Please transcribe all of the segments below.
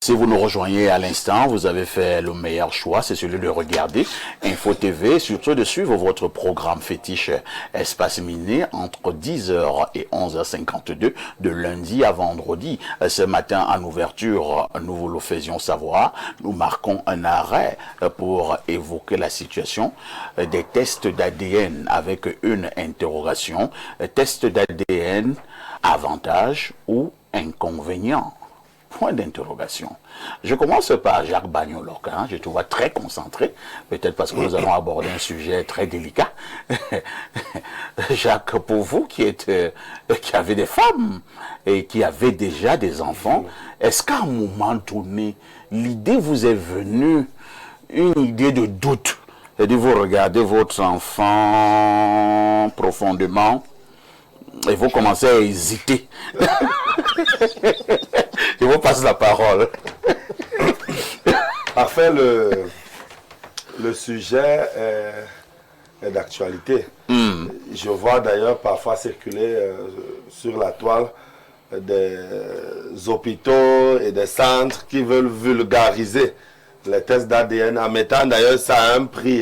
Si vous nous rejoignez à l'instant, vous avez fait le meilleur choix, c'est celui de regarder Info TV, et surtout de suivre votre programme fétiche Espace Miné entre 10h et 11h52 de lundi à vendredi. Ce matin, en ouverture, nous vous le faisions savoir, nous marquons un arrêt pour évoquer la situation des tests d'ADN avec une interrogation. Test d'ADN, avantage ou inconvénient? Point d'interrogation. Je commence par Jacques Bagnolok. Je te vois très concentré, peut-être parce que nous allons aborder un sujet très délicat. Jacques, pour vous qui avez des femmes et qui avez déjà des enfants, est-ce qu'à un moment donné, l'idée vous est venue, une idée de doute, c'est-à-dire vous regardez votre enfant profondément et vous commencez à hésiter. Je vous passe la parole. Parfait, le sujet est d'actualité. Je vois d'ailleurs parfois circuler sur la toile des hôpitaux et des centres qui veulent vulgariser les tests d'ADN en mettant d'ailleurs ça à un prix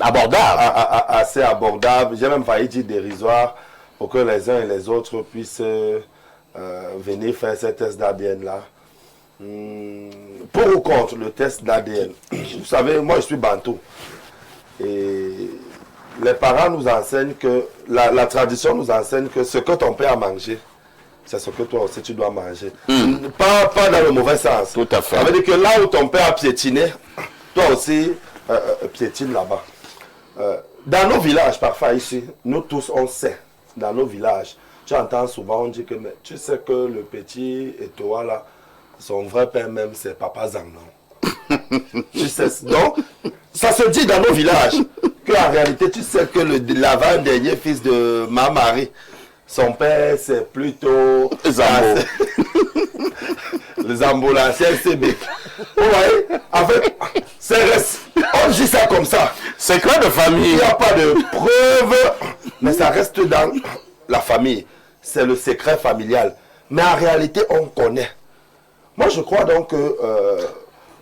abordable, assez abordable. J'ai même failli dire dérisoire pour que les uns et les autres puissent venir faire ces tests d'ADN là. Pour ou contre le test d'ADN? Vous savez, moi je suis bantou. Et les parents nous enseignent que, la tradition nous enseigne que ce que ton père a mangé, c'est ce que toi aussi tu dois manger. Pas dans le mauvais sens. Tout à fait. Ça veut dire que là où ton père a piétiné, toi aussi piétine là-bas. Dans nos villages, parfois ici, nous tous on sait, dans nos villages, tu entends souvent, on dit que mais, tu sais que le petit Etoa là, son vrai père même c'est Papa Zangnon. Tu sais, donc, ça se dit dans nos villages qu'en réalité, tu sais que l'avant-dernier fils de ma Marie, son père c'est plutôt Zambo. Le Zambo, l'ancien CB. Vous voyez, en fait, on dit ça comme ça. Secret de famille. Il n'y a pas de preuve, mais ça reste dans la famille. C'est le secret familial. Mais en réalité, on connaît. Moi, je crois donc que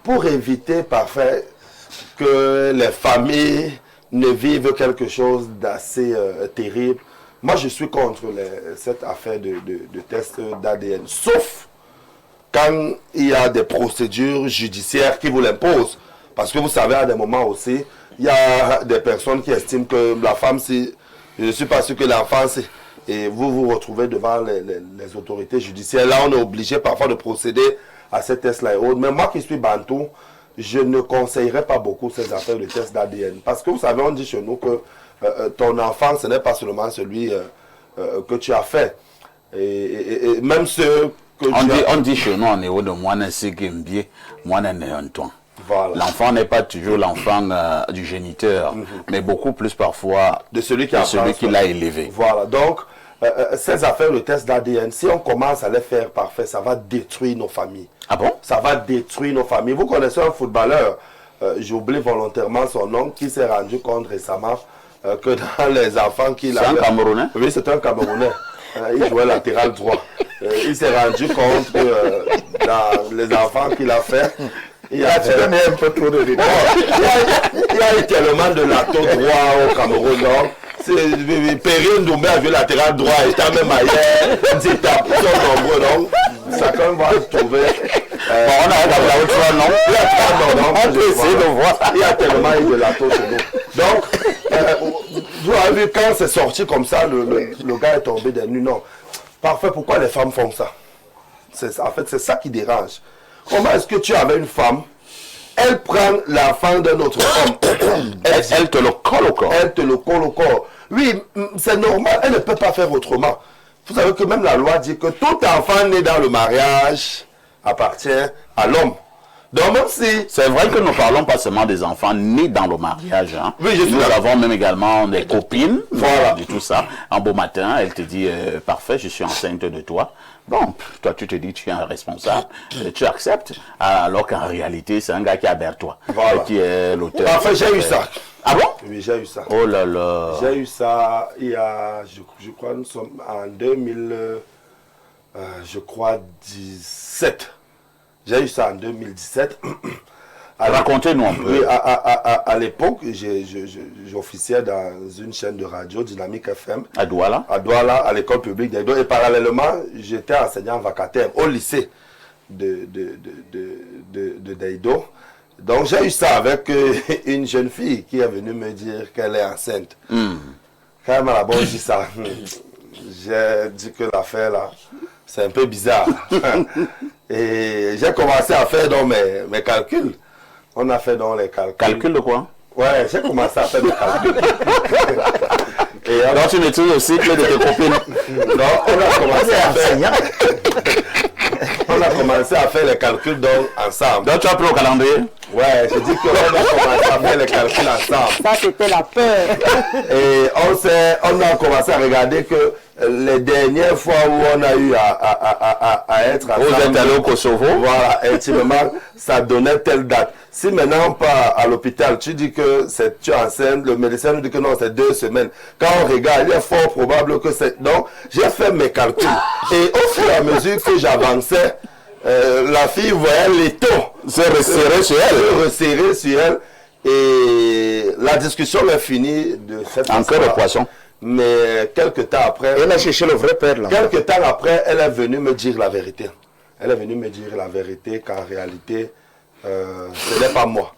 pour éviter parfait que les familles ne vivent quelque chose d'assez terrible, moi, je suis contre cette affaire de test d'ADN. Sauf quand il y a des procédures judiciaires qui vous l'imposent. Parce que vous savez, à des moments aussi, il y a des personnes qui estiment que la femme, je ne suis pas sûr que l'enfant, et vous vous retrouvez devant les autorités judiciaires. Là, on est obligé parfois de procéder à ces tests-là et autres. Mais moi qui suis bantou, je ne conseillerais pas beaucoup ces affaires de tests d'ADN. Parce que vous savez, on dit chez nous que ton enfant, ce n'est pas seulement celui que tu as fait. Et même ceux que on dit chez nous, en niveau de moi, c'est Gimbier, moi, un toit. Voilà. L'enfant n'est pas toujours l'enfant du géniteur, mais beaucoup plus parfois de celui qui l'a élevé. Voilà, donc ces affaires de test d'ADN, si on commence à les faire parfait, ça va détruire nos familles. Ah bon? Ça va détruire nos familles. Vous connaissez un footballeur, j'oublie volontairement son nom, qui s'est rendu compte récemment que dans les enfants qu'il avait... C'est un Camerounais? Oui, c'est un Camerounais. Il jouait latéral droit. Il s'est rendu compte que dans les enfants qu'il a fait, il y a un peu trop de rythme. Il y a eu tellement de lato droit au Cameroun. Perrine Doumbé a joué latéral droit, et t'as même ailleurs. Zita, ils sont nombreux, donc chacun va trouver. On a la autre fois, non? Il y a trois noms, on peut essayer de voir. Il y a tellement eu de lato chez nous. Donc, vous avez vu, quand c'est sorti comme ça, le gars est tombé des nues. Non. Parfait, pourquoi les femmes font ça? En fait, c'est ça qui dérange. Comment est-ce que tu avais une femme, elle prend l'enfant d'un autre homme, elle te le colle au corps. Elle te le colle au corps. Oui, c'est normal, elle ne peut pas faire autrement. Vous savez que même la loi dit que tout enfant né dans le mariage appartient à l'homme. Donc même si... C'est vrai que nous parlons pas seulement des enfants nés dans le mariage. Hein. Oui, nous avons même également des copines, voilà. De tout ça. Un beau matin, elle te dit, parfait, je suis enceinte de toi. Bon, toi tu te dis, tu es un responsable, tu acceptes, alors qu'en réalité, c'est un gars qui aberre toi, voilà. Qui est l'auteur. Parfait, j'ai eu ça. Ah bon? Oui, j'ai eu ça. Oh là là. J'ai eu ça il y a, je crois, nous sommes en 2000, je crois, 17. J'ai eu ça en 2017. Racontez-nous un peu. Oui, à l'époque, j'officiais dans une chaîne de radio, Dynamique FM. À Douala? À Douala, à l'école publique d'Aïdo. Et parallèlement, j'étais enseignant vacataire au lycée de d'Aïdo. Donc j'ai eu ça avec une jeune fille qui est venue me dire qu'elle est enceinte. Quand elle m'a d'abord dit ça, j'ai dit que l'affaire là, c'est un peu bizarre. Et j'ai commencé à faire donc mes calculs. On a fait donc les calculs. Calcul de quoi? Ouais, j'ai commencé à faire des calculs. Et donc tu maîtrises le cycle de tes copines? Non, on a commencé à faire les calculs donc ensemble. Donc tu as pris au calendrier? Ouais, j'ai dit qu'on a commencé à faire les calculs ensemble. Ça, c'était la peur. Et on a commencé à regarder que les dernières fois où on a eu à être ensemble. Vous êtes allé au Kosovo? Voilà, intimement, ça donnait telle date. Si maintenant on part à l'hôpital, tu dis que tu es enceinte, le médecin nous dit que non, c'est 2 semaines. Quand on regarde, il est fort probable que c'est... Donc, j'ai fait mes calculs. Et au fur et à mesure que j'avançais, la fille voyait les taux se resserrer sur elle. Se resserrer sur elle. Et la discussion est finie de cette façon. Encore de poisson. Mais quelques temps après... Elle a cherché le vrai père là. Quelques temps après, elle est venue me dire la vérité. Elle est venue me dire la vérité qu'en réalité, ce n'est pas moi.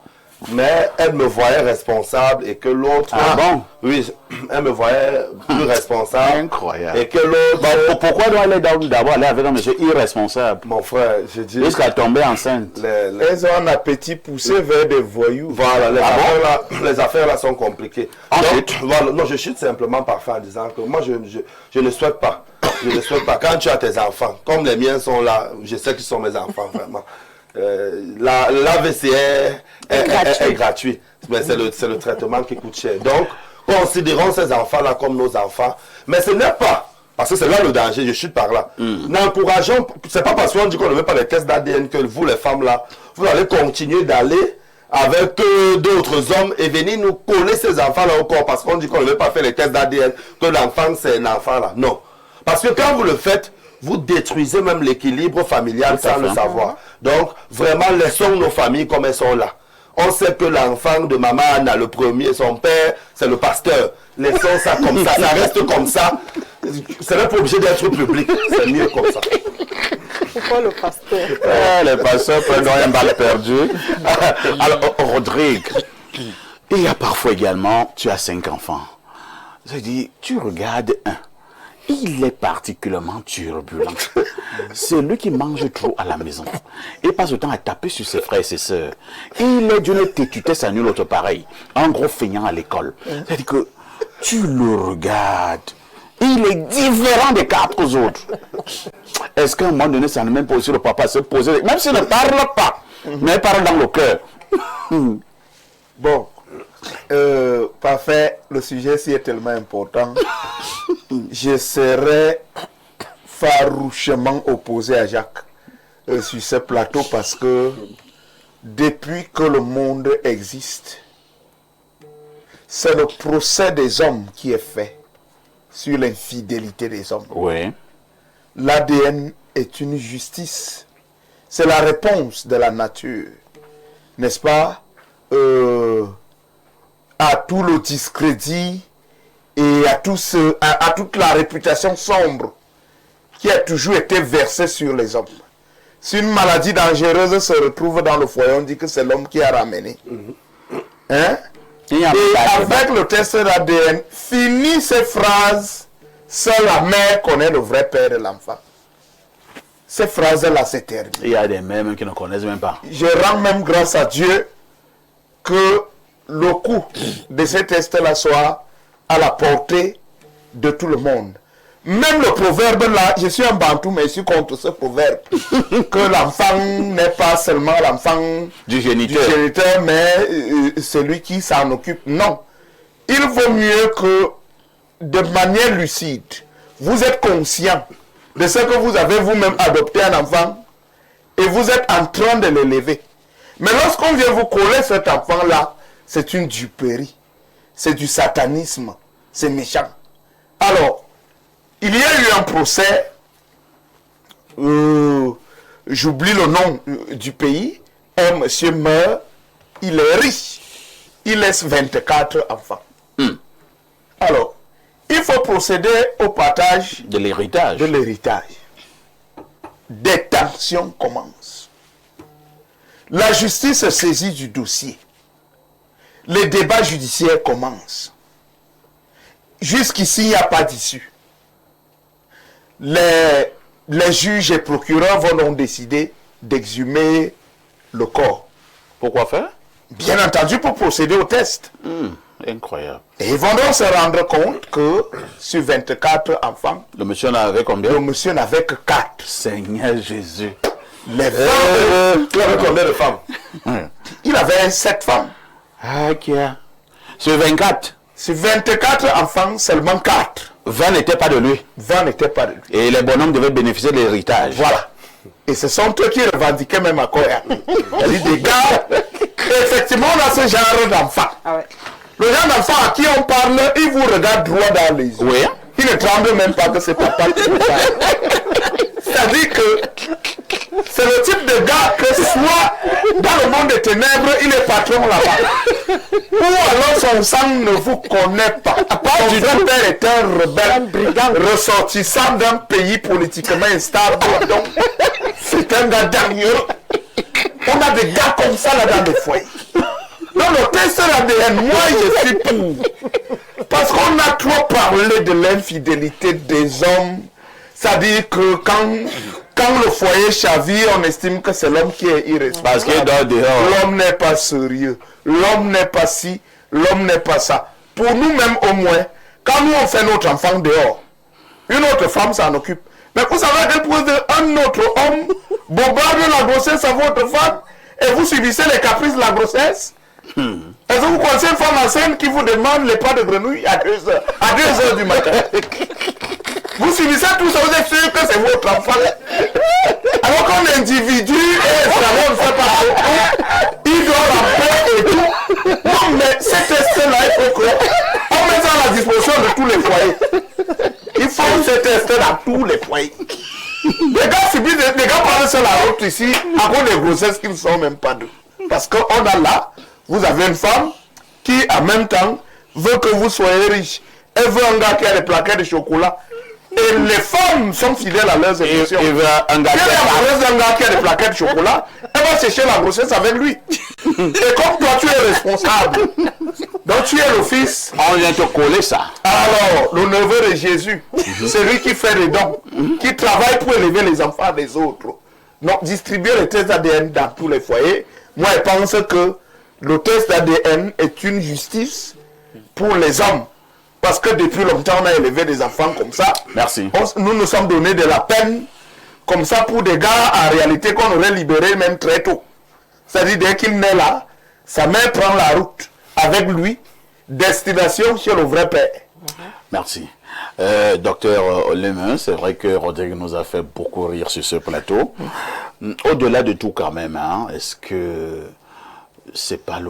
Mais elle me voyait responsable et que l'autre... Ah bon? Oui, elle me voyait plus responsable. Incroyable. Et que l'autre... Bon, pourquoi doit elle d'abord aller avec un monsieur irresponsable? Mon frère, j'ai dit... Jusqu'à tomber enceinte. Elles ont un appétit poussé vers des voyous. Voilà, les affaires là sont compliquées. Donc, voilà, non, je chute simplement parfois en disant que moi, je ne souhaite pas. Je ne souhaite pas. Quand tu as tes enfants, comme les miens sont là, je sais qu'ils sont mes enfants, vraiment. L'AVC est gratuit. Mais c'est le traitement qui coûte cher. Donc, considérons ces enfants-là comme nos enfants. Mais ce n'est pas, parce que c'est là le danger, je chute par là. N'encourageons, c'est pas parce qu'on dit qu'on ne veut pas les tests d'ADN que vous, les femmes-là, vous allez continuer d'aller avec d'autres hommes et venir nous coller ces enfants-là au corps parce qu'on dit qu'on ne veut pas faire les tests d'ADN, que l'enfant c'est un enfant là. Non. Parce que quand vous le faites, vous détruisez même l'équilibre familial sans le savoir. Donc, vraiment, laissons nos familles comme elles sont là. On sait que l'enfant de maman Anna, le premier, son père, c'est le pasteur. Laissons ça comme ça, ça reste comme ça. Ce n'est pas obligé d'être public, c'est mieux comme ça. Pourquoi le pasteur? Les pasteurs prennent un balle perdu. Alors, Rodrigue, il y a parfois également, tu as 5 enfants. Je dis, tu regardes un. Il est particulièrement turbulent. C'est lui qui mange trop à la maison. Il passe le temps à taper sur ses frères et ses sœurs. Il est d'une têtutesse à nul autre pareil. Un gros feignant à l'école. C'est-à-dire que tu le regardes. Il est différent des 4 autres. Est-ce qu'à un moment donné, ça ne même pas aussi le papa se poser, même s'il ne parle pas, mais il parle dans le cœur. Bon, parfait, le sujet-ci est tellement important. Je serais farouchement opposé à Jacques sur ce plateau parce que depuis que le monde existe, c'est le procès des hommes qui est fait sur l'infidélité des hommes. Oui. L'ADN est une justice. C'est la réponse de la nature, n'est-ce pas, à tout le discrédit et à toute la réputation sombre qui a toujours été versée sur les hommes. Si une maladie dangereuse se retrouve dans le foyer, on dit que c'est l'homme qui a ramené. Hein? Et avec le test d'ADN, fini ces phrases, seule la mère connaît le vrai père de l'enfant. Ces phrases-là, c'est terminé. Il y a des mères qui ne connaissent même pas. Je rends même grâce à Dieu que le coût de ces tests-là soit à la portée de tout le monde. Même le proverbe là, je suis un bantou, mais je suis contre ce proverbe. Que l'enfant n'est pas seulement l'enfant du géniteur, mais celui qui s'en occupe. Non. Il vaut mieux que, de manière lucide, vous êtes conscient de ce que vous avez vous-même adopté un enfant et vous êtes en train de l'élever. Mais lorsqu'on vient vous coller cet enfant-là, c'est une duperie. C'est du satanisme. C'est méchant. Alors, il y a eu un procès j'oublie le nom du pays, un monsieur meurt, il est riche, il laisse 24 enfants. Alors, il faut procéder au partage De l'héritage. de l'héritage. Des tensions commencent. La justice saisit du dossier. Les débats judiciaires commencent. Jusqu'ici, il n'y a pas d'issue. Les juges et procureurs vont donc décider d'exhumer le corps. Pourquoi faire? Bien entendu, pour procéder au test. Incroyable. Et ils vont donc se rendre compte que sur 24 enfants, Le monsieur en avait combien? le monsieur n'avait que 4. Seigneur Jésus. Les femmes, Tu avais combien de femmes? il avait 7 femmes. Ah, qui a? Sur 24, Sur 24 enfants, seulement 4. 20 n'étaient pas de lui. 20 n'étaient pas de lui. Et les bonhommes devaient bénéficier de l'héritage. Voilà. Et ce sont eux qui revendiquaient même à Corée. C'est-à-dire des gars. Effectivement, on a ce genre d'enfants. Ah ouais. Le genre d'enfant à qui on parle, il vous regarde droit dans les yeux. Oui. Il ne tremble même pas que c'est papa qui vous parle. C'est-à-dire que c'est le type de gars que soit dans le monde des ténèbres, il est patron là-bas. Ou alors son sang ne vous connaît pas. Son vrai père est un rebelle ressortissant d'un pays politiquement instable. Donc, c'est un gars dangereux. On a des gars comme ça là dans les foyers. Donc le test ADN, moi je suis pour. Parce qu'on a trop parlé de l'infidélité des hommes. C'est-à-dire que quand le foyer chavire, on estime que c'est l'homme qui est irresponsable. Parce qu'il dort dehors. L'homme n'est pas sérieux. L'homme n'est pas ci. L'homme n'est pas ça. Pour nous-mêmes au moins, quand nous on fait notre enfant dehors, une autre femme s'en occupe. Mais vous savez à quel point un autre homme bombarde la grossesse à votre femme et vous subissez les caprices de la grossesse? Est-ce que vous connaissez une femme enceinte qui vous demande les pas de grenouille à 2h du matin? Vous subissez tout ça, vous êtes sûr que c'est votre enfant. Alors qu'un individu est on ne fait pas beaucoup, il dort en paix et tout. Non, mais ces tests-là, il faut qu'on mette ça à la disposition de tous les foyers. Il faut ces tests dans tous les foyers. Les gars subissent, les gars parlent sur la route ici à cause des grossesses qui ne sont même pas d'eux. Parce qu'on a là, vous avez une femme qui en même temps veut que vous soyez riche. Elle veut un gars qui a des plaquettes de chocolat. Et les femmes sont fidèles à leurs émotions. Il veut un gars Si elle est amoureuse d'un gars qui a des plaquettes de chocolat, elle va chercher la grossesse avec lui. Et comme toi tu es responsable, donc tu es le fils. On vient te coller ça. Alors, le neveu de Jésus, celui qui fait les dons, qui travaille pour élever les enfants des autres. Donc, distribuer les tests ADN dans tous les foyers. Moi, je pense que le test ADN est une justice pour les hommes. Parce que depuis longtemps, on a élevé des enfants comme ça. Merci. Nous nous sommes donné de la peine comme ça pour des gars en réalité qu'on aurait libérés même très tôt. C'est-à-dire dès qu'il naît là, sa mère prend la route avec lui, destination chez le vrai père. Merci. Docteur Lemin, c'est vrai que Rodrigue nous a fait beaucoup rire sur ce plateau. Au-delà de tout quand même, hein, est-ce que c'est pas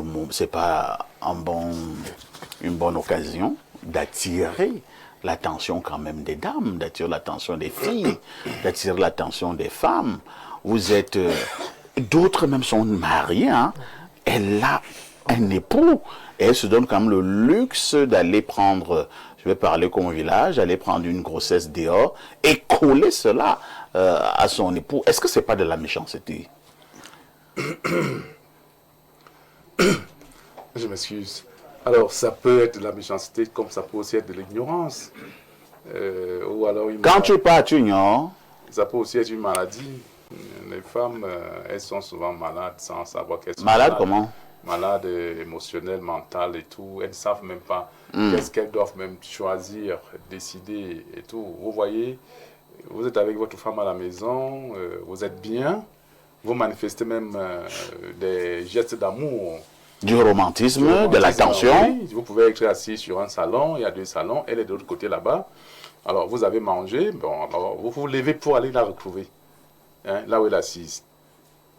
une bonne occasion d'attirer l'attention quand même des dames, d'attirer l'attention des filles, d'attirer l'attention des femmes? Vous êtes... d'autres même sont mariées, hein. Elle a un époux. Et elle se donne quand même le luxe d'aller prendre, je vais parler comme au village, aller prendre une grossesse dehors et coller cela à son époux. Est-ce que c'est pas de la méchanceté? Je m'excuse. Alors, ça peut être de la méchanceté, comme ça peut aussi être de l'ignorance. Ou alors une Quand tu pars, tu ignores. Ça peut aussi être une maladie. Les femmes, elles sont souvent malades sans savoir qu'elles sont Malade comment? Malades émotionnelles, mentales et tout. Elles ne savent même pas qu'est-ce qu'elles doivent même choisir, décider et tout. Vous voyez, vous êtes avec votre femme à la maison, vous êtes bien, vous manifestez même des gestes d'amour. Du romantisme, de l'attention. Oui, vous pouvez être assis sur un salon, il y a 2 salons, elle est de l'autre côté là-bas. Alors, vous avez mangé, bon, alors vous vous levez pour aller la retrouver. Hein, là où elle est assise,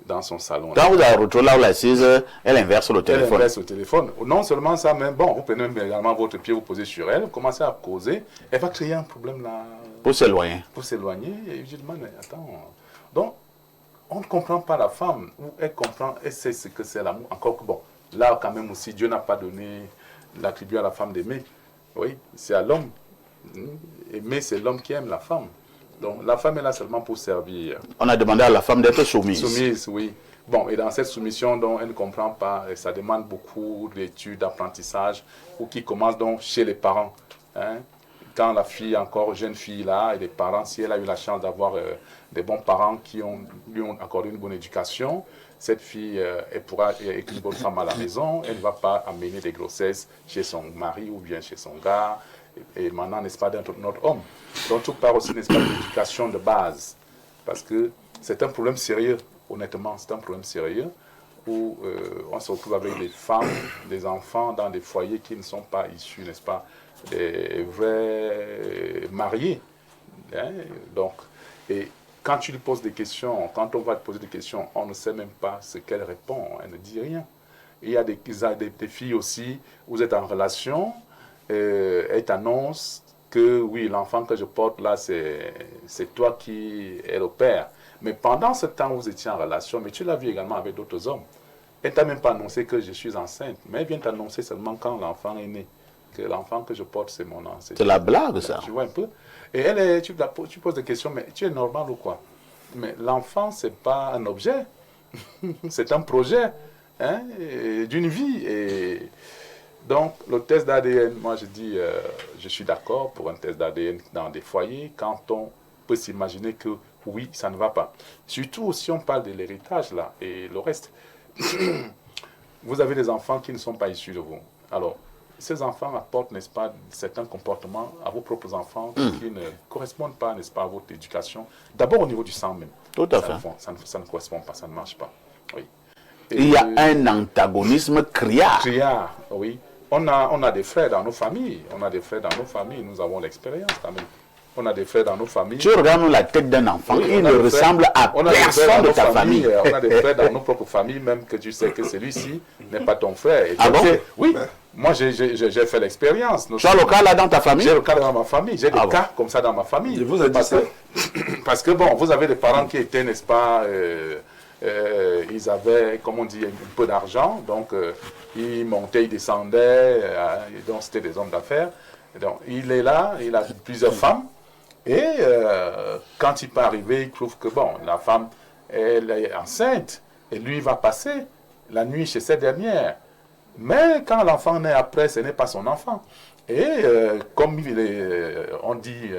dans son salon. Quand vous avez retrouvé là où elle est assise, elle inverse le téléphone. Elle inverse le téléphone. Non seulement ça, mais bon, vous prenez également votre pied, vous posez sur elle, vous commencez à causer, elle va créer un problème là. Pour s'éloigner. Pour s'éloigner, et je demande, attends. Donc, on ne comprend pas la femme, ou elle comprend, elle sait ce que c'est l'amour. Encore que bon, là quand même aussi, Dieu n'a pas donné l'attribut à la femme d'aimer. Oui, c'est à l'homme. Aimer, c'est l'homme qui aime la femme. Donc la femme est là seulement pour servir. On a demandé à la femme d'être soumise. Soumise, oui. Bon, et dans cette soumission, donc, elle ne comprend pas, et ça demande beaucoup d'études, d'apprentissage, ou qui commence donc chez les parents. Hein. Quand la fille, encore jeune fille là, et les parents, si elle a eu la chance d'avoir des bons parents qui lui ont accordé une bonne éducation, cette fille, elle pourra être une bonne femme à la maison, elle ne va pas amener des grossesses chez son mari ou bien chez son gars, et maintenant, n'est-ce pas, notre homme. Donc, tout part aussi, n'est-ce pas, de l'éducation de base, parce que c'est un problème sérieux. Honnêtement, c'est un problème sérieux où on se retrouve avec des femmes, des enfants dans des foyers qui ne sont pas issus, n'est-ce pas, des vrais mariés. Hein? Donc, et quand tu lui poses des questions, quand on va te poser des questions, on ne sait même pas ce qu'elle répond, elle ne dit rien. Et il y a des filles aussi, vous êtes en relation, elles t'annoncent que oui, l'enfant que je porte là, c'est toi qui es le père. Mais pendant ce temps où vous étiez en relation, mais tu l'as vu également avec d'autres hommes, elle ne t'a même pas annoncé que je suis enceinte, mais elle vient t'annoncer seulement quand l'enfant est né, que l'enfant que je porte, c'est mon enfant. C'est la blague, ça. Tu vois un peu. Et tu poses des questions, mais tu es normal ou quoi? Mais l'enfant, ce n'est pas un objet, c'est un projet, hein, d'une vie. Et donc, le test d'ADN, moi je dis, je suis d'accord pour un test d'ADN dans des foyers, quand on peut s'imaginer que oui, ça ne va pas. Surtout si on parle de l'héritage là et le reste. Vous avez des enfants qui ne sont pas issus de vous. Alors, ces enfants apportent, n'est-ce pas, certains comportements à vos propres enfants qui ne correspondent pas, n'est-ce pas, à votre éducation. D'abord au niveau du sang même. Tout à fait. Ça ne correspond pas, ça ne marche pas. Oui. Et il y a un antagonisme criard. Criard, oui. On a des frères dans nos familles. On a des frères dans nos familles. Nous avons l'expérience quand même. On a des frères dans nos familles. Tu regardes la tête d'un enfant, oui, il ne ressemble à personne de ta famille. On a des frères dans nos propres familles, même que tu sais que celui-ci n'est pas ton frère. Et ah bon? Oui, moi j'ai fait l'expérience. Tu as le cas là dans ta famille? J'ai le cas dans ma famille, j'ai des cas comme ça dans ma famille. Je vous ai dit ça. Parce que bon, vous avez des parents qui étaient, n'est-ce pas, ils avaient, comme on dit, un peu d'argent, donc ils montaient, ils descendaient, et donc c'était des hommes d'affaires. Donc il est là, il a plusieurs femmes. Et quand il peut arriver, il trouve que bon, la femme, elle est enceinte, et lui va passer la nuit chez cette dernière. Mais quand l'enfant naît après, ce n'est pas son enfant. Et comme on dit,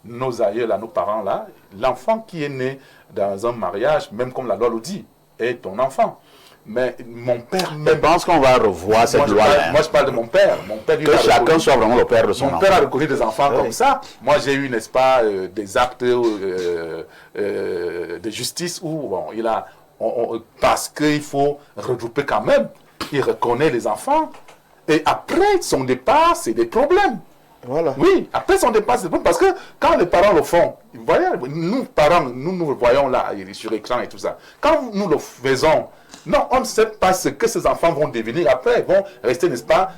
nos aïeux, là, nos parents, là, l'enfant qui est né dans un mariage, même comme la loi le dit, est ton enfant. Mais mon père même... Je pense qu'on va revoir cette loi-là. Moi, je parle de mon père. Mon père que chacun soit vraiment le père de son enfant. Mon père a reconnu des enfants comme ça. Moi, j'ai eu, n'est-ce pas, des actes de justice où, bon, parce qu'il faut regrouper quand même, il reconnaît les enfants. Et après son départ, c'est des problèmes. Voilà. Oui, après son départ, c'est des problèmes. Parce que quand les parents le font, vous voyez, nous, parents, nous le voyons là, sur l'écran et tout ça. Quand nous le faisons, non, on ne sait pas ce que ces enfants vont devenir après, vont rester, n'est-ce pas,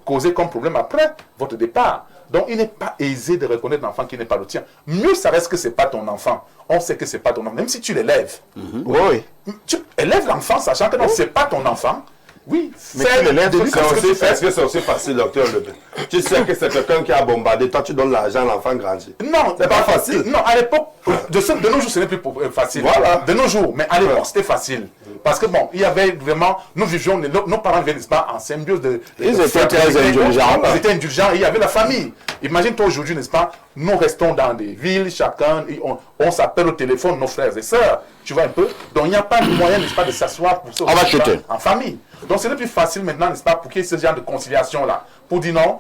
causer comme problème après votre départ. Donc, il n'est pas aisé de reconnaître l'enfant qui n'est pas le tien. Mieux, ça reste que ce n'est pas ton enfant. On sait que ce n'est pas ton enfant, même si tu l'élèves. Oui. Tu élèves l'enfant, sachant que non, ce n'est pas ton enfant. Oui, mais tu l'élèves, est-ce que c'est aussi facile, docteur Lebin? Tu sais que c'est quelqu'un qui a bombardé, toi tu donnes l'argent, l'enfant grandit. Non, c'est pas facile. Non, à l'époque, de nos jours, ce n'est plus facile. Voilà. De nos jours, mais à l'époque, c'était facile. Parce que bon, il y avait vraiment, nous vivions, nos parents vivaient, n'est-ce pas, en symbiose ils étaient très indulgents. Ils étaient indulgents et il y avait la famille. Imagine-toi aujourd'hui, n'est-ce pas, nous restons dans des villes, chacun, on s'appelle au téléphone, nos frères et sœurs. Tu vois un peu? Donc il n'y a pas de moyen, n'est-ce pas, de s'asseoir pour ça en famille. Donc c'est le plus facile maintenant, n'est-ce pas, pour qu'il y ait ce genre de conciliation-là. Pour dire non,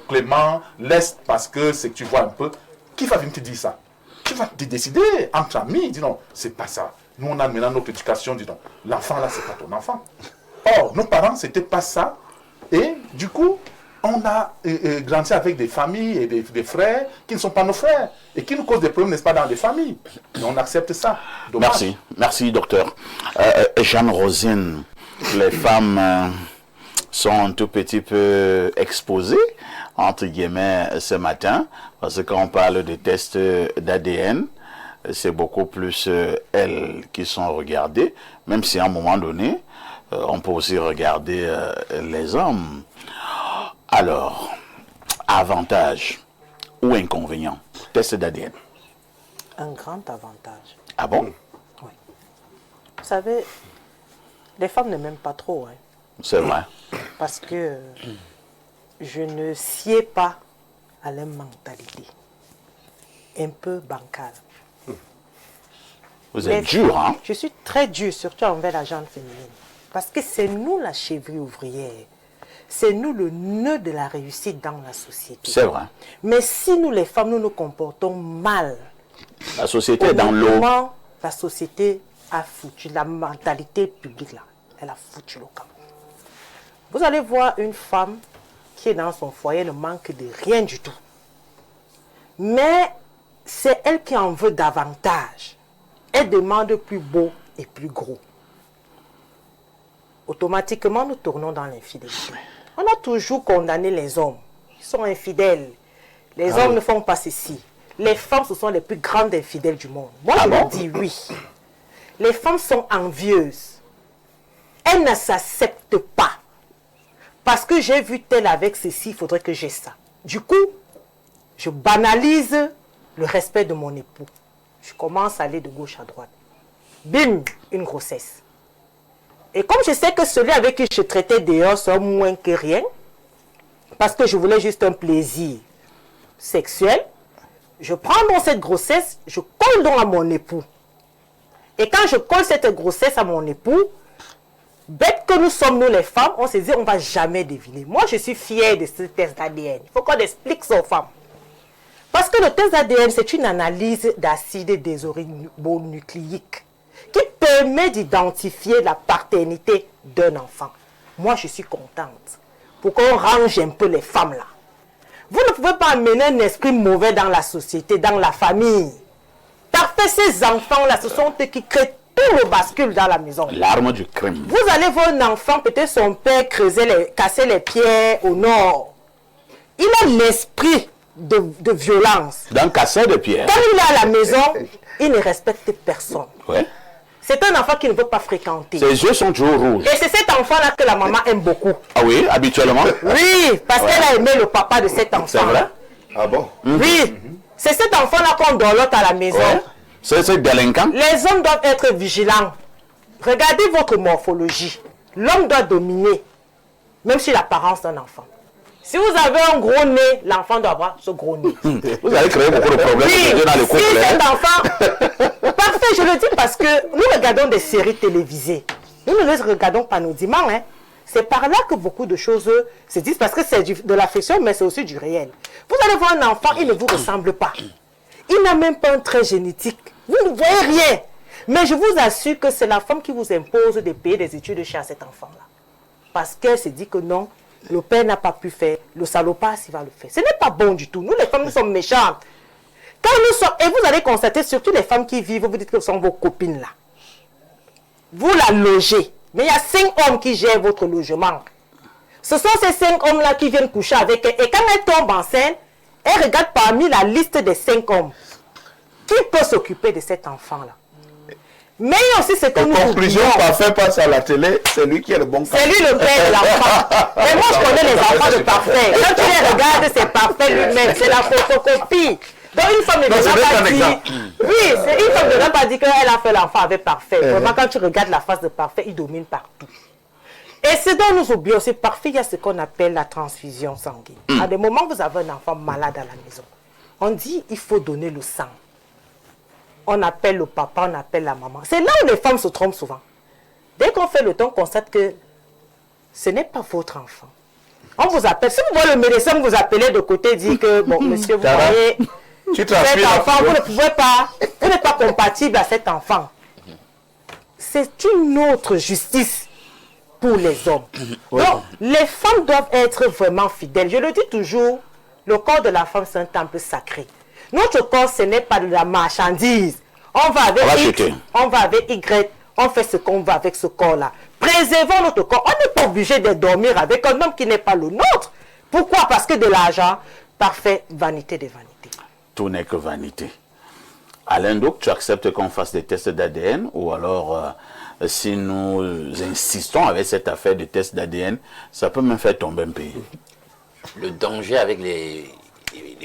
Clément, laisse parce que c'est que tu vois un peu. Qui va venir te dire ça? Tu vas te décider entre amis, dis non, c'est pas ça. Nous on a maintenant notre éducation, dis non, l'enfant là, c'est pas ton enfant. Or, nos parents, c'était pas ça. Et du coup, on a grandi avec des familles et des frères qui ne sont pas nos frères et qui nous causent des problèmes, n'est-ce pas, dans des familles. Et on accepte ça. Dommage. Merci, merci docteur. Jeanne Rosine, les femmes sont un tout petit peu exposées, entre guillemets, ce matin, parce qu'on parle de tests d'ADN. c'est beaucoup plus elles qui sont regardées, même si à un moment donné, on peut aussi regarder les hommes. Alors, avantage ou inconvénient, test d'ADN. Un grand avantage. Ah bon? Oui. Vous savez, les femmes ne m'aiment pas trop, hein, C'est vrai. parce que je ne sied pas à leur mentalité. Un peu bancale. Vous êtes dur, hein? Je suis très dure, surtout envers la gente féminine. Parce que c'est nous la cheville ouvrière. C'est nous le nœud de la réussite dans la société. C'est vrai. Mais si nous, les femmes, nous nous comportons mal, La société est dans l'eau. honnêtement, la société a foutu, la mentalité publique là, elle a foutu le camp. Vous allez voir une femme qui est dans son foyer, ne manque de rien du tout. Mais c'est elle qui en veut davantage. Elle demande plus beau et plus gros. Automatiquement, nous tournons dans l'infidélité. On a toujours condamné les hommes. Ils sont infidèles. Les hommes ne font pas ceci. Les femmes, ce sont les plus grandes infidèles du monde. Moi, je me dis oui. Les femmes sont envieuses. Elles ne s'acceptent pas. Parce que j'ai vu tel avec ceci, il faudrait que j'ai ça. Du coup, je banalise le respect de mon époux. Je commence à aller de gauche à droite. Bim, une grossesse. Et comme je sais que celui avec qui je traitais dehors soit moins que rien, parce que je voulais juste un plaisir sexuel, je prends donc cette grossesse, je colle donc à mon époux. Et quand je colle cette grossesse à mon époux, bête que nous sommes, nous les femmes, on se dit on ne va jamais deviner. Moi, je suis fière de ce test d'ADN. Il faut qu'on explique ça aux femmes. Parce que le test d'ADN, c'est une analyse d'acide désoxyribonucléique qui permet d'identifier la paternité d'un enfant. Moi, je suis contente pour qu'on range un peu les femmes là. Vous ne pouvez pas amener un esprit mauvais dans la société, dans la famille. Parfait, ces enfants-là, ce sont eux qui créent tout le bascule dans la maison. L'arme du crime. Vous allez voir un enfant, peut-être son père casser les pierres au nord. Il a l'esprit de violence. D'un casseur de pierre. Quand il est à la maison, il ne respecte personne. Ouais. C'est un enfant qui ne veut pas fréquenter. Ses yeux sont toujours rouges. Et c'est cet enfant-là que la maman aime beaucoup. Ah oui, habituellement. Oui, parce qu'elle a aimé le papa de cet enfant. C'est vrai? Ah bon? Oui, c'est cet enfant-là qu'on dorlote à la maison. Ouais. C'est délinquant. Les hommes doivent être vigilants. Regardez votre morphologie. L'homme doit dominer, même si l'apparence d'un enfant. Si vous avez un gros nez, l'enfant doit avoir ce gros nez. Vous allez créer beaucoup de problèmes Oui, dans le couple. si cet hein. enfant... Parfait, je le dis parce que nous regardons des séries télévisées. Nous ne les regardons pas anodiment. Hein. C'est par là que beaucoup de choses se disent parce que c'est de la fiction, mais c'est aussi du réel. Vous allez voir un enfant, il ne vous ressemble pas. Il n'a même pas un trait génétique. Vous ne voyez rien. Mais je vous assure que c'est la femme qui vous impose de payer des études chez cet enfant-là. Parce qu'elle se dit que non, le père n'a pas pu faire, le salopard, il va le faire. Ce n'est pas bon du tout. Nous, les femmes, nous sommes méchantes. Quand nous sommes, et vous allez constater, surtout les femmes qui vivent, vous dites que ce sont vos copines là. Vous la logez. Mais il y a 5 hommes qui gèrent votre logement. Ce sont ces 5 hommes-là qui viennent coucher avec elle. Et quand elle tombe enceinte, elle regarde parmi la liste des 5 hommes. Qui peut s'occuper de cet enfant-là? Mais aussi, c'est que En nous conclusion, oublions. Parfait passe à la télé, c'est lui qui est le bon cas. C'est lui le père de l'enfant. Mais moi, je connais les enfants de Parfait. Quand tu les regardes, c'est Parfait lui-même. C'est la photocopie. Donc, une femme ne Non, c'est devrait un pas exemple. dire... Oui, une femme ne devrait pas dire qu'elle a fait l'enfant avec Parfait. Vraiment, quand tu regardes la face de Parfait, il domine partout. Et ce dont nous oublions, c'est Parfait, il y a ce qu'on appelle la transfusion sanguine. À des moments, vous avez un enfant malade à la maison. On dit, il faut donner le sang. On appelle le papa, on appelle la maman. C'est là où les femmes se trompent souvent. Dès qu'on fait le temps, on constate que ce n'est pas votre enfant. On vous appelle. Si vous voyez le médecin vous appelez de côté, dit que, bon, monsieur, vous voyez, Tu cet transpires enfant, vous ne pouvez pas, vous n'êtes pas compatible à cet enfant. C'est une autre justice pour les hommes. Donc, les femmes doivent être vraiment fidèles. Je le dis toujours, le corps de la femme, c'est un temple sacré. Notre corps, ce n'est pas de la marchandise. On va avec On va X, jeter. on va avec Y, on fait ce qu'on veut avec ce corps-là. Préservons notre corps. On n'est pas obligé de dormir avec un homme qui n'est pas le nôtre. Pourquoi? Parce que de l'argent, parfait, vanité des vanités. Tout n'est que vanité. Alain, donc, tu acceptes qu'on fasse des tests d'ADN ou alors, si nous insistons avec cette affaire de tests d'ADN, ça peut même faire tomber un pays. Le danger avec les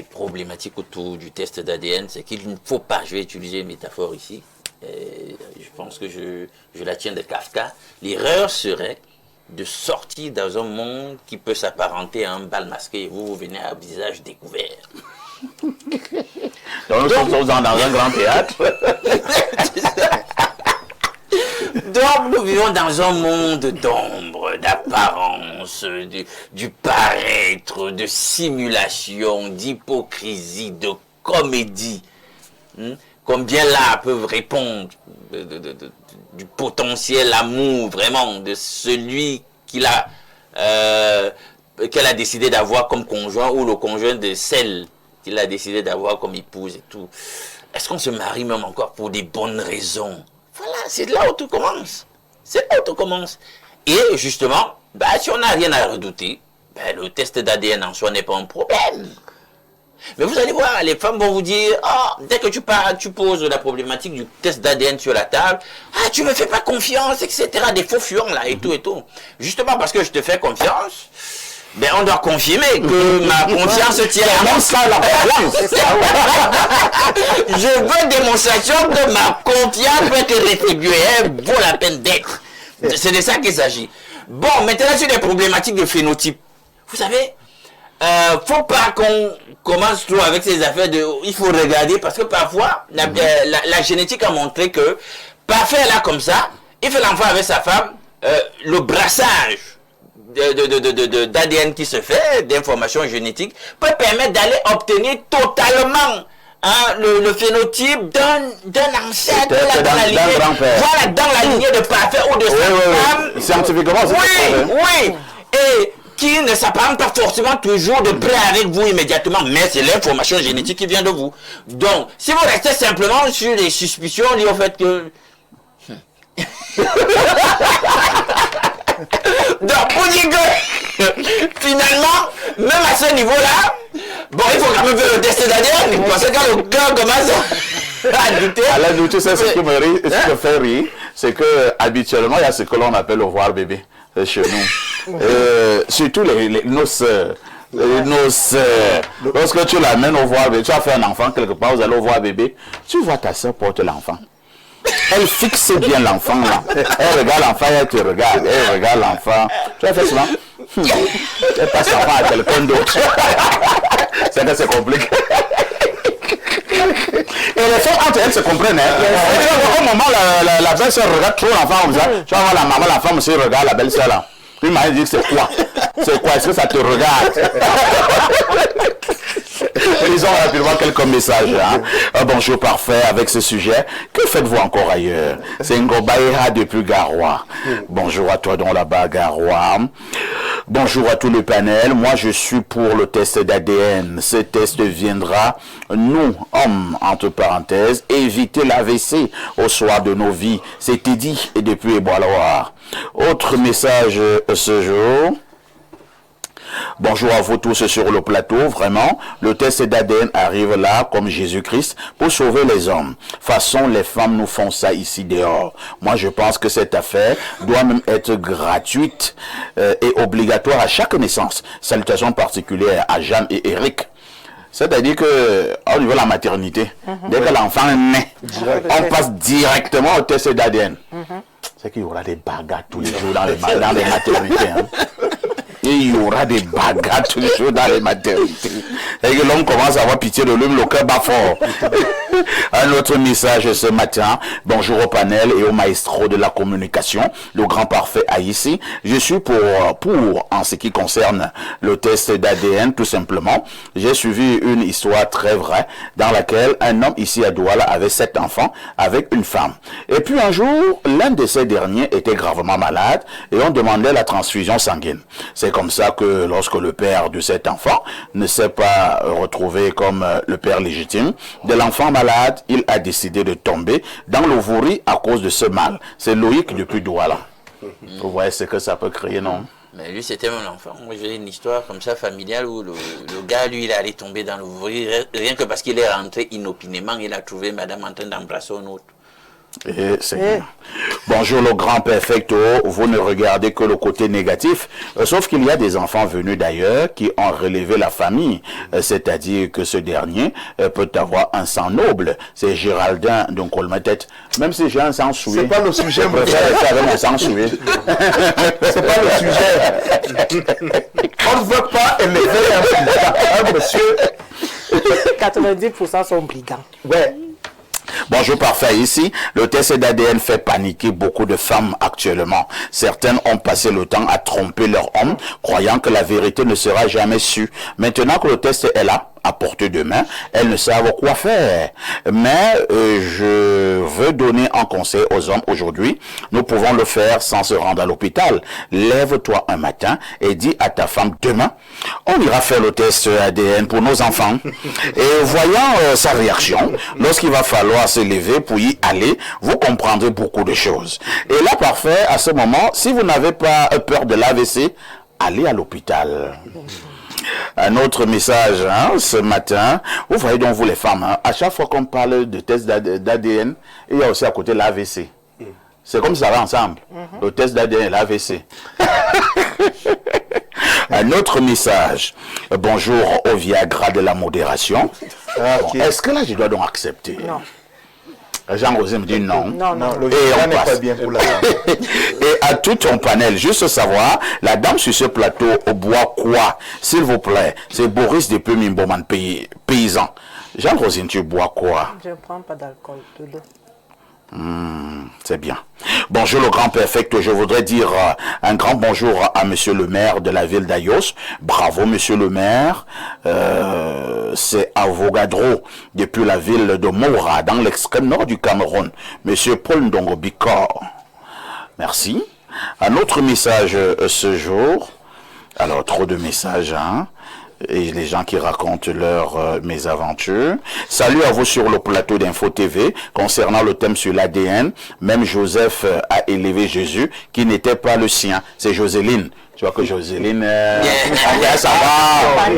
problématiques autour du test d'ADN, c'est qu'il ne faut pas, je vais utiliser une métaphore ici, je pense que je la tiens de Kafka, l'erreur serait de sortir dans un monde qui peut s'apparenter à un bal masqué. Vous venez à visage découvert. Donc nous sommes dans un grand théâtre. Donc nous vivons dans un monde d'ombre, d'apparence, du paraître, de simulation, d'hypocrisie, de comédie. Combien là peuvent répondre du potentiel amour vraiment de celui qu'elle a décidé d'avoir comme conjoint ou le conjoint de celle qu'il a décidé d'avoir comme épouse et tout. Est-ce qu'on se marie même encore pour des bonnes raisons? Voilà, c'est là où tout commence. C'est là où tout commence. Et justement, si on n'a rien à redouter, le test d'ADN en soi n'est pas un problème. Mais vous allez voir, les femmes vont vous dire, dès que tu poses la problématique du test d'ADN sur la table, tu me fais pas confiance, etc. Des faux furents là et tout et tout. Justement parce que je te fais confiance, on doit confirmer que ma confiance tient à mon sang la confiance. Je veux démonstration que ma confiance peut être rétribuée, vaut la peine d'être. C'est de ça qu'il s'agit. Bon, maintenant sur les problématiques de phénotype. Vous savez, faut pas qu'on commence trop avec ces affaires de il faut regarder parce que parfois la génétique a montré que parfait là comme ça, il fait l'enfant avec sa femme, le brassage d'ADN qui se fait, d'informations génétiques, peut permettre d'aller obtenir totalement le phénotype d'un ancêtre dans la lignée, voilà, dans la lignée de parfait ou de sa femme. Scientifiquement, c'est oui. Et qui ne s'apparente pas forcément toujours de près avec vous immédiatement, mais c'est l'information génétique qui vient de vous. Donc, si vous restez simplement sur les suspicions liées au fait que... Donc, pour dire que, finalement, même à ce niveau-là, il faut quand même faire le test d'ADN, parce que quand le cœur commence à douter... Alors, tu sais, ce qui me fait rire, c'est que habituellement, il y a ce que l'on appelle le voir bébé chez nous. Surtout nos sœurs. Nos sœurs. Lorsque tu l'amènes au voir bébé, tu as fait un enfant quelque part, vous allez au voir bébé, tu vois ta sœur porte l'enfant. Elle fixe bien l'enfant là. Elle regarde l'enfant, elle te regarde. Elle regarde l'enfant. Tu as fait souvent. Elle passe l'enfant à quelqu'un d'autre. C'est que c'est compliqué. Et les femmes entre elles se comprennent. Au moment où la belle-sœur regarde trop l'enfant comme ça, tu vas voir la maman, la femme aussi regarde la belle-sœur là. Puis il m'a dit c'est quoi? C'est quoi? Est-ce que ça te regarde? Lisons rapidement quelques messages. Un bonjour parfait avec ce sujet. Que faites-vous encore ailleurs? C'est Ngobaïra depuis Garoua. Bonjour à toi dans là-bas, Garoua. Bonjour à tout le panel. Moi, je suis pour le test d'ADN. Ce test viendra, nous, hommes, entre parenthèses, éviter l'AVC au soir de nos vies. C'était dit et depuis Eboaloir. Autre message ce jour. Bonjour à vous tous sur le plateau, vraiment, le test d'ADN arrive là, comme Jésus-Christ, pour sauver les hommes. Façon, les femmes nous font ça ici dehors. Moi, je pense que cette affaire doit même être gratuite et obligatoire à chaque naissance. Salutations particulières à Jeanne et Eric. C'est-à-dire que, au niveau de la maternité, dès que l'enfant naît, on passe directement au test d'ADN. C'est qu'il y aura des bagarres tous les jours dans les maternités. Il y aura des bagarres toujours dans les maternités. Et que l'homme commence à avoir pitié de lui, le cœur bat fort. Un autre message ce matin. Bonjour au panel et au maestro de la communication, le grand parfait ici. Je suis pour en ce qui concerne le test d'ADN, tout simplement. J'ai suivi une histoire très vraie dans laquelle un homme ici à Douala avait 7 enfants avec une femme. Et puis un jour, l'un de ces derniers était gravement malade et on demandait la transfusion sanguine. C'est comme ça que lorsque le père de cet enfant ne s'est pas retrouvé comme le père légitime de l'enfant malade, il a décidé de tomber dans le vouri à cause de ce mal. C'est Loïc depuis Douala. Vous voyez ce que ça peut créer, non? Mais lui, c'était mon enfant. Moi, j'ai une histoire comme ça, familiale, où le gars, lui, il est allé tomber dans l'ouvrier, rien que parce qu'il est rentré inopinément, il a trouvé madame en train d'embrasser un autre. Et c'est bien. Bonjour le grand perfecto, vous ne regardez que le côté négatif, sauf qu'il y a des enfants venus d'ailleurs qui ont relevé la famille, c'est-à-dire que ce dernier peut avoir un sang noble. C'est Géraldin de Colmatet. Même si j'ai un sang souillé. C'est pas le sujet, je préfère rester avec mon sang souillé. C'est pas le sujet. On ne veut pas élever un monsieur. 90% sont brigands. Ouais. Bonjour parfait, ici, le test d'ADN fait paniquer beaucoup de femmes actuellement. Certaines ont passé le temps à tromper leur homme, croyant que la vérité ne sera jamais su. Maintenant que le test est là, à portée de main, elles ne savent quoi faire. Mais je veux donner un conseil aux hommes aujourd'hui. Nous pouvons le faire sans se rendre à l'hôpital. Lève-toi un matin et dis à ta femme, demain, on ira faire le test ADN pour nos enfants. Et voyant sa réaction, lorsqu'il va falloir se lever pour y aller, vous comprendrez beaucoup de choses. Et là, parfait, à ce moment, si vous n'avez pas peur de l'AVC, allez à l'hôpital. Un autre message ce matin, vous voyez donc vous les femmes, à chaque fois qu'on parle de test d'ADN, il y a aussi à côté l'AVC. C'est comme ça va ensemble, le test d'ADN et l'AVC. Un autre message, bonjour au Viagra de la modération. Okay. Est-ce que là je dois donc accepter? Non. Jean-Rosé me dit non. Non, non. Le Et on Viagra n'est passe. pas bien pour la femme. Et à tout ton panel, juste savoir, la dame sur ce plateau boit quoi? S'il vous plaît, c'est Boris depuis Mimboman, paysan. Jean-Rosine, tu bois quoi? Je ne prends pas d'alcool, de l'eau. C'est bien. Bonjour le grand perfect, je voudrais dire un grand bonjour à monsieur le maire de la ville d'Ayos. Bravo monsieur le maire. C'est Avogadro depuis la ville de Moura dans l'extrême nord du Cameroun. Monsieur Paul Ndongo Bicor. Merci. Un autre message ce jour. Alors trop de messages et les gens qui racontent leurs mésaventures. Salut à vous sur le plateau d'Info TV. Concernant le thème sur l'ADN, même Joseph a élevé Jésus qui n'était pas le sien. C'est Joséline. Tu vois que Joséline... ça va.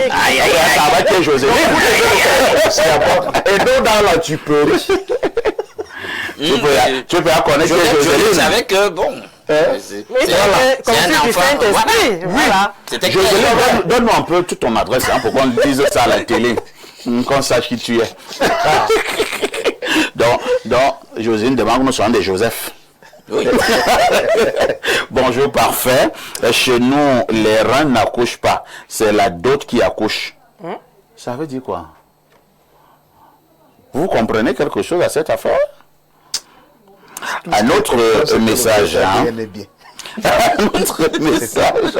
Ça va, tu es Joséline. Et donc dans la tuperie. Tu peux connaître Je Joséline. savais que, bon... C'est Conçu du Saint-Esprit. Voilà. C'était Joséline, clair. donne-moi un peu toute ton adresse pour qu'on dise ça à la télé. Qu'on sache qui tu es. donc, Joséline demande que nous soyons des Joseph. Oui. Bonjour, parfait. Chez nous, les reins n'accouchent pas. C'est la dot qui accouche. Ça veut dire quoi? Vous comprenez quelque chose à cette affaire? Un autre message. Un autre message.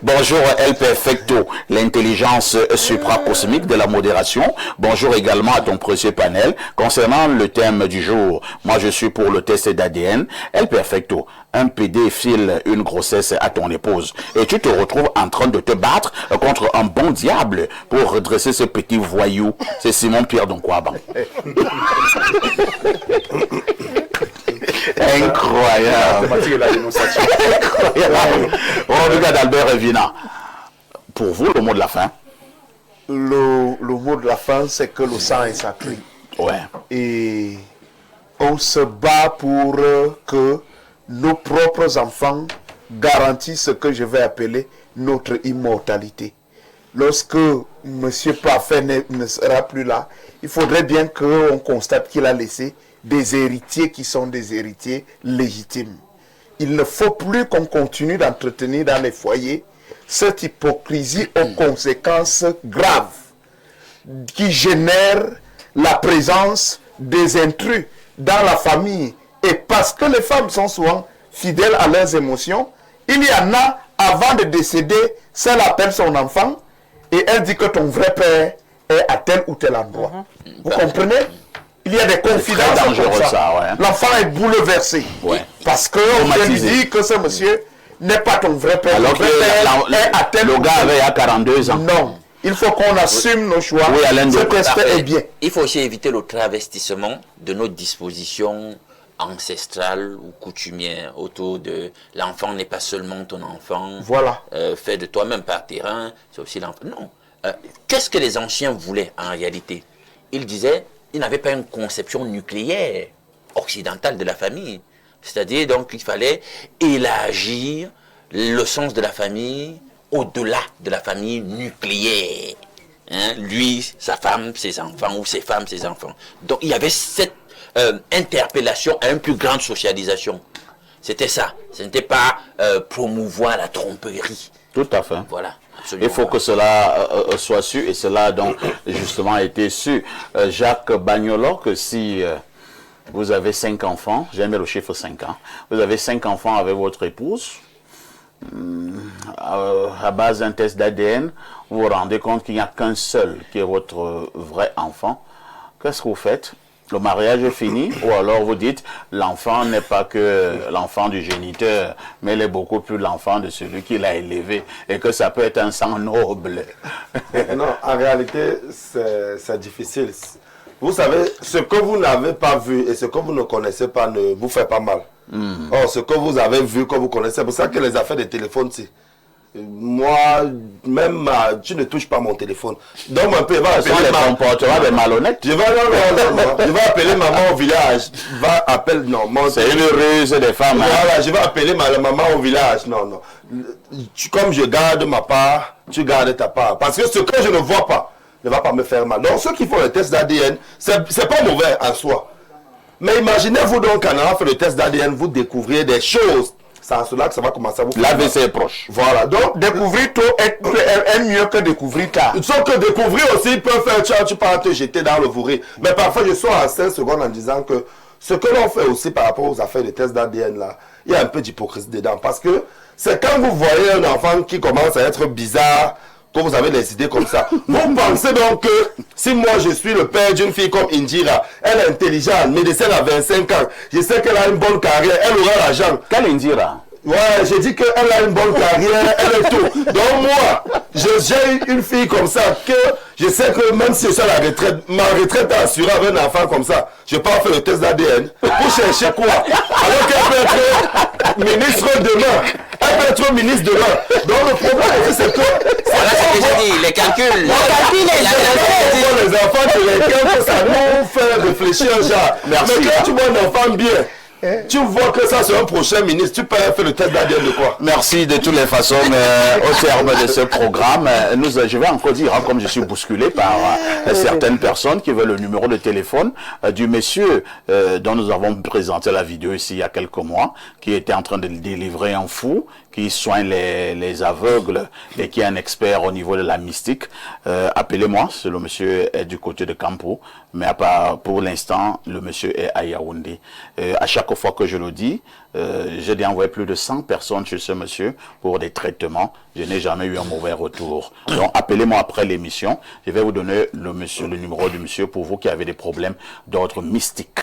Bonjour El Perfecto, l'intelligence supracosmique de la modération. Bonjour également à ton précieux panel. Concernant le thème du jour, moi je suis pour le test d'ADN. El Perfecto, un PD file une grossesse à ton épouse et tu te retrouves en train de te battre contre un bon diable pour redresser ce petit voyou. C'est Simon Pierre Donkwaban. Incroyable. Incroyable. Regarde Albert Revina. Pour vous, le mot de la fin? Le mot de la fin, c'est que le sang est sacré. Ouais. Et on se bat pour que nos propres enfants garantissent ce que je vais appeler notre immortalité. Lorsque M. Parfait ne sera plus là, il faudrait bien qu'on constate qu'il a laissé des héritiers qui sont des héritiers légitimes. Il ne faut plus qu'on continue d'entretenir dans les foyers cette hypocrisie aux conséquences graves qui génère la présence des intrus dans la famille. Et parce que les femmes sont souvent fidèles à leurs émotions, il y en a, avant de décéder, celle appelle son enfant et elle dit que ton vrai père est à tel ou tel endroit. Vous comprenez? Il y a des confidences dangereux, comme ça. ça, ouais. L'enfant est bouleversé. Ouais. Parce qu'on vient lui dire que ce monsieur n'est pas ton vrai père. Alors ton vrai père est à tel le ou gars tel. avait à 42 ans. Non. Il faut qu'on assume nos choix. Oui, Alain Cet Delon. aspect est bien. Il faut aussi éviter le travestissement de nos dispositions ancestrale ou coutumière autour de l'enfant n'est pas seulement ton enfant, Voilà. fait de toi-même par terrain, c'est aussi l'enfant. Non. Qu'est-ce que les anciens voulaient en réalité? Ils disaient, ils n'avaient pas une conception nucléaire occidentale de la famille. C'est-à-dire donc qu'il fallait élargir le sens de la famille au-delà de la famille nucléaire. Hein? Lui, sa femme, ses enfants, ou ses femmes, ses enfants. Donc il y avait cette interpellation à une plus grande socialisation. C'était ça. Ce n'était pas promouvoir la tromperie. Tout à fait. Voilà. Absolument. Il faut que cela soit su, et cela donc justement a été su. Jacques Bagnolo, que si vous avez 5 enfants, j'aime le chiffre 5 ans, vous avez 5 enfants avec votre épouse, à base d'un test d'ADN, vous vous rendez compte qu'il n'y a qu'un seul qui est votre vrai enfant. Qu'est-ce que vous faites? Le mariage est fini, ou alors vous dites l'enfant n'est pas que l'enfant du géniteur, mais il est beaucoup plus l'enfant de celui qui l'a élevé, et que ça peut être un sang noble. Non, en réalité, c'est difficile. Vous savez, ce que vous n'avez pas vu et ce que vous ne connaissez pas ne vous fait pas mal. Or, ce que vous avez vu, que vous connaissez, c'est pour ça que les affaires de téléphone, moi, même, tu ne touches pas mon téléphone. Donc, un peu, va Ce sont les comportements des malhonnêtes. je vais appeler maman au village. C'est une ruse des femmes. Hein. Voilà, je vais appeler ma maman au village. Non. Comme je garde ma part, tu gardes ta part. Parce que ce que je ne vois pas ne va pas me faire mal. Donc, ceux qui font le test d'ADN, c'est pas mauvais en soi. Mais imaginez-vous donc qu'en allant faire le test d'ADN, vous découvriez des choses. C'est en cela que ça va commencer à vous faire mal. L'AVC est proche. Voilà, donc Découvrir tôt est mieux que découvrir tard. sauf que découvrir aussi peut faire, tu peux te jeter dans le fourré. Mais parfois, je sors en 5 secondes en disant que ce que l'on fait aussi par rapport aux affaires de tests d'ADN là, il y a un peu d'hypocrisie dedans. Parce que c'est quand vous voyez un enfant qui commence à être bizarre, que vous avez des idées comme ça. Vous pensez donc que si moi je suis le père d'une fille comme Indira, elle est intelligente, médecine à 25 ans, je sais qu'elle a une bonne carrière, elle aura l'argent. Quelle Indira? Ouais, j'ai dit qu'elle a une bonne carrière, elle est tout. Donc moi, j'ai une fille comme ça que je sais que même si je suis à la retraite, ma retraite est assurée avec un enfant comme ça. Je vais pas faire le test d'ADN pour chercher quoi. Alors qu'elle peut être ministre demain. Elle peut être ministre demain. Donc le problème aussi c'est que... Voilà ce que j'ai dit, les calculs. Les enfants de lesquels ça nous fait réfléchir genre. Merci. Mais quand tu vois un enfant bien, tu vois que ça c'est un prochain ministre, tu peux faire le test d'ADN de quoi? Merci de toutes les façons. Au terme de ce programme, je vais encore dire, hein, comme je suis bousculé par certaines personnes qui veulent le numéro de téléphone du monsieur dont nous avons présenté la vidéo ici il y a quelques mois, qui était en train de délivrer un fou, qui soigne les aveugles et qui est un expert au niveau de la mystique. Appelez-moi, le monsieur est du côté de Campo, mais pour l'instant, le monsieur est à Yaoundé. À chaque fois que je le dis, j'ai déjà envoyé plus de 100 personnes chez ce monsieur pour des traitements. Je n'ai jamais eu un mauvais retour. Donc, appelez-moi après l'émission. Je vais vous donner le numéro du monsieur pour vous qui avez des problèmes d'ordre mystique.